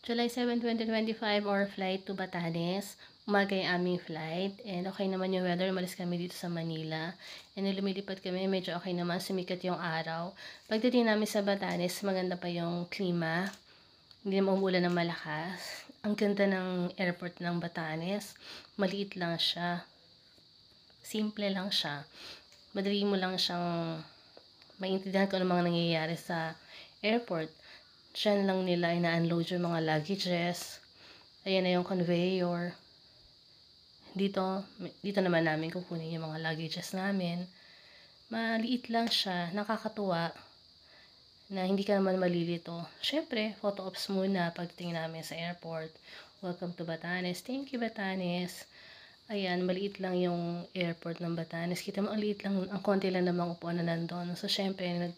July 7, 2025 or flight to Batanes. Umaga yung aming flight. And okay naman yung weather. Umalis kami dito sa Manila. And nung lumilipad kami, medyo okay naman. Sumikat yung araw. Pagdating namin sa Batanes, maganda pa yung klima. Hindi naman umulan ng malakas. Ang ganda ng airport ng Batanes. Maliit lang siya. Simple lang siya. Madali mo lang siyang maintindihan kung ano mga nangyayari sa airport. Diyan lang nila ina-unload yung mga luggages. Ayan na yung conveyor. Dito naman namin kukunin yung mga luggages namin. Maliit lang siya, nakakatuwa na hindi ka naman malilito. Syempre, photo ops muna pagdating namin sa airport. Welcome to Batanes. Thank you, Batanes. Ayan, maliit lang yung airport ng Batanes. Kita mo, ang liit lang, ang konti lang namang upuan na nandun. So, syempre,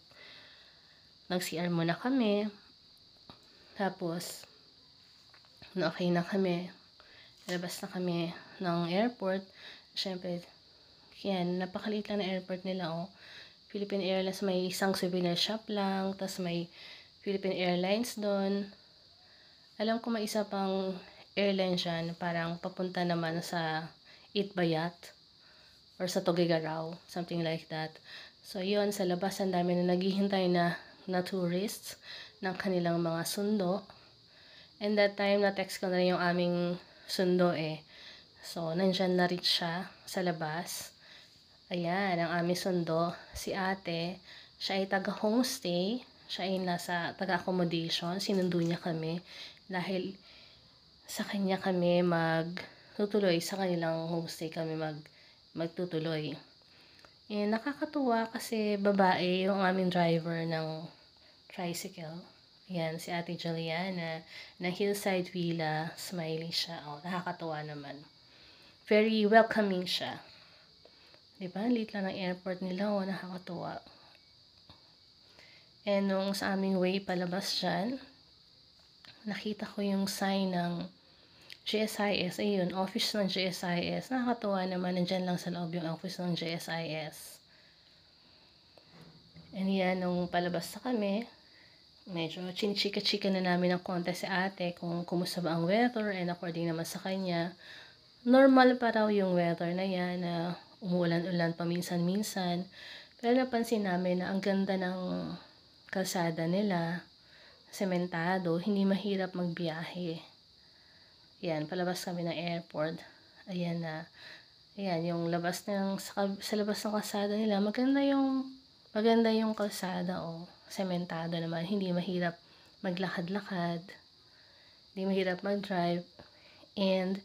nag-CR muna kami. Tapos, okay na kami. Labas na kami ng airport. Siyempre, yan, napakaliit lang na airport nila, oh. Philippine Airlines, may isang souvenir shop lang. Tapos may Philippine Airlines doon. Alam ko may isa pang airline dyan, parang papunta naman sa Itbayat or sa Tuguegarao, something like that. So, yun, sa labas, ang dami na naghihintay na tourists ng kanilang mga sundo. And that time, na-text ko na rin yung aming sundo eh. So, nandyan na rin siya sa labas. Ayan, ang aming sundo. Si ate, siya ay taga-homestay. Siya ay nasa taga-accommodation. Sinundo niya kami. Dahil sa kanya kami magtutuloy. Sa kanilang homestay kami magtutuloy. Eh, nakakatuwa kasi babae yung aming driver ng tricycle. Ayan, si Ate Juliana na Hillside Villa, smiley siya. Oh, nakakatuwa naman. Very welcoming siya. Diba? Liit lang ng airport nila. Oh, nakakatuwa. And nung sa aming way palabas dyan, nakita ko yung sign ng GSIS. Ayun, office ng GSIS. Nakakatuwa naman. Nandyan lang sa loob yung office ng GSIS. And yan, nung palabas na kami, medyo chinichika-chika na namin ng konti si ate kung kumusta ba ang weather, and according naman sa kanya, normal pa raw yung weather na yan, na umuulan-ulan paminsan-minsan. Pero napansin namin na ang ganda ng kalsada nila, sementado, hindi mahirap magbiyahe. Yan, palabas kami ng airport. Ayan na. Ayan, yung labas sa labas ng kalsada nila, maganda yung kalsada, oh. Sementado naman, hindi mahirap maglakad-lakad, hindi mahirap mag-drive, and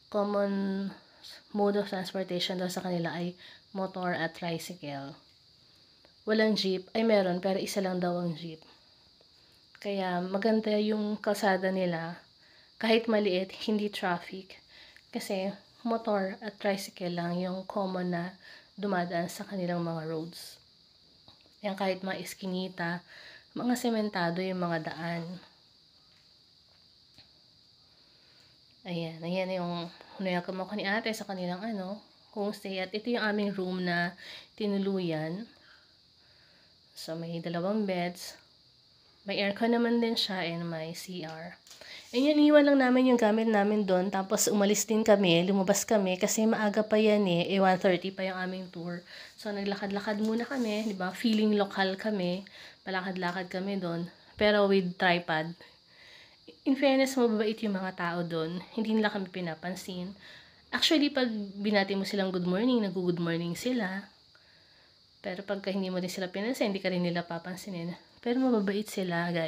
common mode of transportation daw sa kanila ay motor at tricycle. Walang jeep, ay meron, pero isa lang daw ang jeep. Kaya maganda yung kalsada nila, kahit maliit, hindi traffic, kasi motor at tricycle lang yung common na dumadaan sa kanilang mga roads. Yan, kahit mga eskinita, mga sementado yung mga daan. Ayan, ayan yung welcome ako ni ate sa kanilang homestay. At ito yung aming room na tinuluyan. So, may 2 beds. May aircon naman din siya and may CR. Ayan, iwan lang namin yung gamit namin doon. Tapos, umalis din kami, lumabas kami. Kasi maaga pa yan eh. 1:30 pa yung aming tour. So, naglakad-lakad muna kami. Diba? Feeling lokal kami. Palakad-lakad kami doon. Pero with tripod. In fairness, mababait yung mga tao doon. Hindi nila kami pinapansin. Actually, pag binati mo silang good morning, nag-good morning sila. Pero pagka hindi mo din sila pinansin, hindi ka rin nila papansinin. Pero mababait sila, guys.